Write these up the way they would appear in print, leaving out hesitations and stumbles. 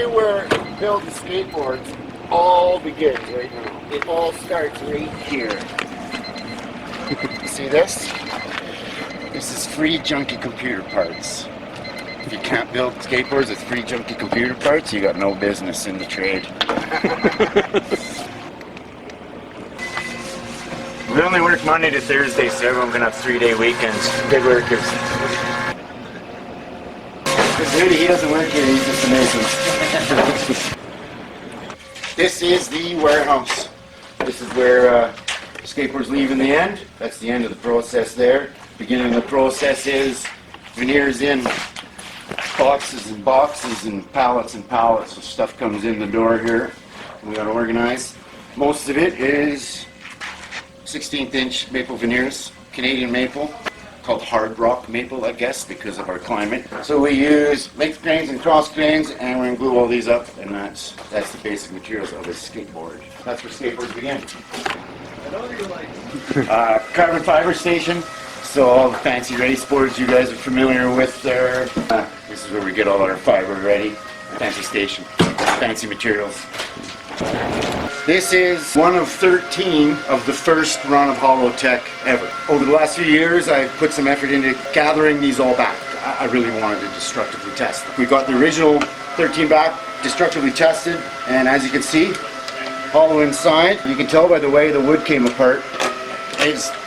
you where building skateboards all begins right now. It all starts right here. You see this? This is free junky computer parts. If you can't build skateboards with free junky computer parts, you got no business in the trade. We only work Monday to Thursday, so everyone can have 3-day weekends. Big workers. This dude, he doesn't work here, he's just amazing. This is the warehouse. This is where skateboards leave in the end. That's the end of the process there. Beginning of the process is veneers in boxes and boxes and pallets and pallets. So stuff comes in the door here. We got to organize. Most of it is 16th inch maple veneers, Canadian maple, called hard rock maple, I guess, because of our climate. So we use length grains and cross grains, and we're going to glue all these up, and that's the basic materials of a skateboard. That's where skateboards begin. Carbon fiber station. So all the fancy race boards you guys are familiar with there. This is where we get all our fiber ready. Fancy station, fancy materials. This is one of 13 of the first run of Hollow-Tech ever. Over the last few years, I've put some effort into gathering these all back. I really wanted to destructively test. We got the original 13 back, destructively tested, and as you can see, hollow inside. You can tell by the way the wood came apart.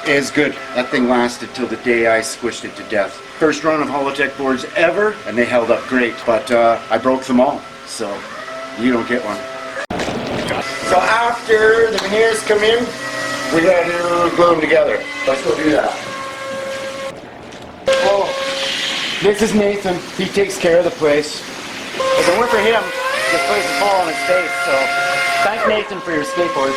Is good. That thing lasted till the day I squished it to death. First run of Hollow-Tech boards ever, and they held up great, but I broke them all, so you don't get one. So after the veneers come in, we gotta glue them together. Let's go do that. Oh, this is Nathan. He takes care of the place. If it weren't for him, this place would fall on its face, so thank Nathan for your skateboard.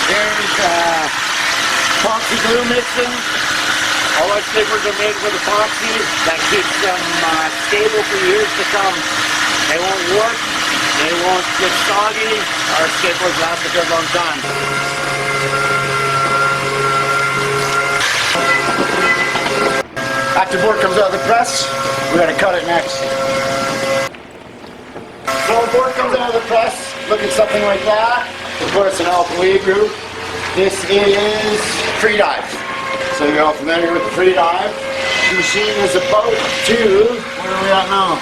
There's epoxy glue mixing. All our skateboards are made with epoxy. That keeps them stable for years to come. They won't warp, they won't get soggy. Our skateboards last a good long time. After board comes out of the press, we gotta cut it next. So the board comes out of the press, looking something like that. Of course, an alpha groove. This is free dive. So you're all familiar with the free dive. The machine is about to, where are we at now?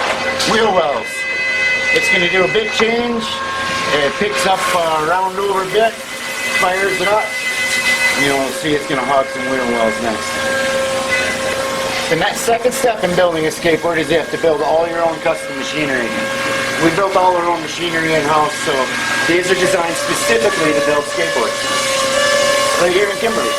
Wheel wells. It's going to do a bit change. It picks up a round over bit, fires it up. You'll see it's going to hog some wheel wells next. The next second step in building a skateboard is you have to build all your own custom machinery. We built all our own machinery in-house, so these are designed specifically to build skateboards. Right here in Kimberley.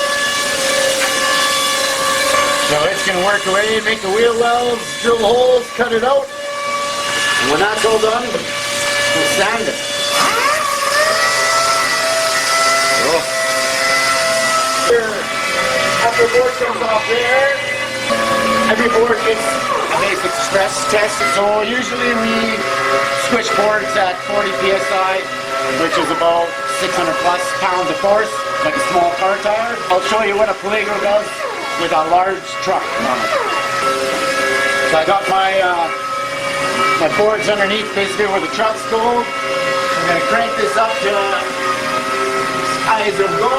So it's going to work away, make the wheel wells, drill the holes, cut it out. And when that's all done, we'll sand it. Oh. Here, after the board comes off there, every board gets a basic stress test. So usually we switch boards at 40 psi, which is about 600 plus pounds of force, like a small car tire. I'll show you what a Palego does with a large truck on it. So I got my boards underneath, basically where the trucks go. I'm going to crank this up to high as it'll go.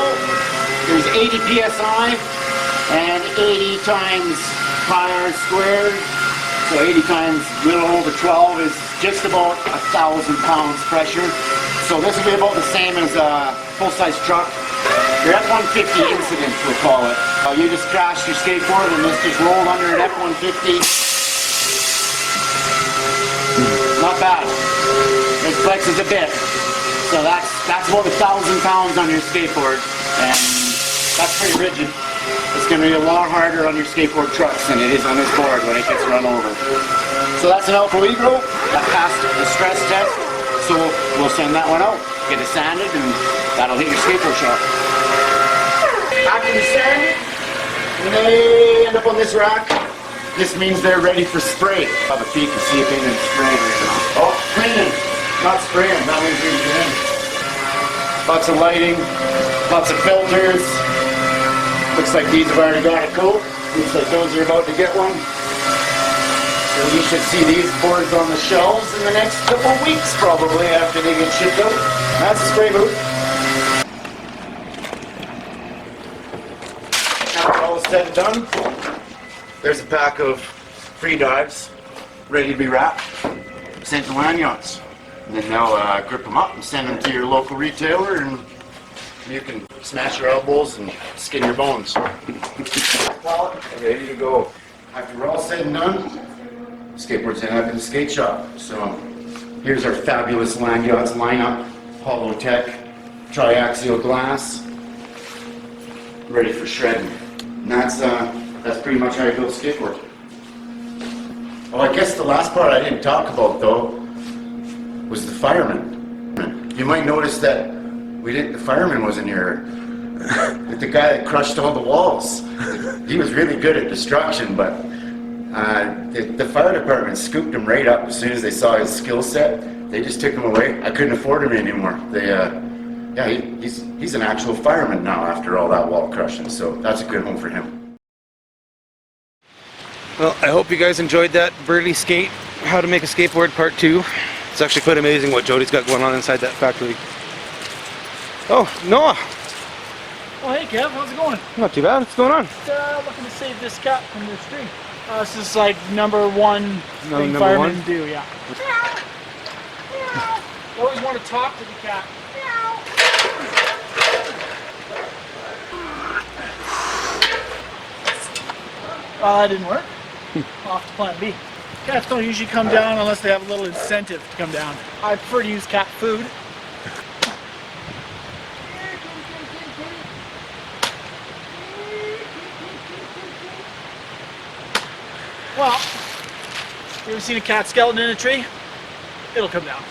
There's 80 psi and 80 times pi r squared. So 80 times a little over 12 is just about 1,000 pounds pressure. So this will be about the same as a full-size truck. Your F-150 incident, we'll call it. You just crashed your skateboard and this just rolled under an F-150. Not bad. It flexes a bit. So that's about 1,000 pounds on your skateboard. And that's pretty rigid. It's going to be a lot harder on your skateboard trucks than it is on this board when it gets run over. So that's an Alpha Ligro. That passed the stress test. So we'll send that one out, get it sanded, and that'll hit your skateboard shop. After you sand it, when they end up on this rack, this means they're ready for spray. Have a peek and see if anything's spraying right now. Oh, cleaning, not spraying. That means you're in. Lots of lighting, lots of filters. Looks like these have already got a coat. Looks like those are about to get one. So you should see these boards on the shelves in the next couple of weeks probably after they get shipped out. That's a spray boot. After all is said and done, there's a pack of free dives ready to be wrapped, sent to lanyards. And then they'll grip them up and send them to your local retailer, and you can smash your elbows and skin your bones. Well, ready to go. After we're all said and done, skateboards end up in the skate shop. So here's our fabulous lanyards lineup: hollow tech, triaxial glass, ready for shredding. And that's pretty much how you build a skateboard. Oh, I guess the last part I didn't talk about though was the fireman. You might notice that the fireman wasn't here. The guy that crushed all the walls. He was really good at destruction, but the fire department scooped him right up as soon as they saw his skill set. They just took him away. I couldn't afford him anymore. He's an actual fireman now after all that wall crushing, so that's a good home for him. Well, I hope you guys enjoyed that Berley Skate, how to make a skateboard part 2. It's actually quite amazing what Jody's got going on inside that factory. Oh, Noah! Oh, hey Kev, how's it going? Not too bad, what's going on? Looking to save this cat from this tree. This is like number one thing number firemen one? do, yeah. You always want to talk to the cat. Well, that didn't work. Off to plan B. Cats don't usually come down unless they have a little incentive to come down. I prefer to use cat food. Well, you ever seen a cat skeleton in a tree? It'll come down.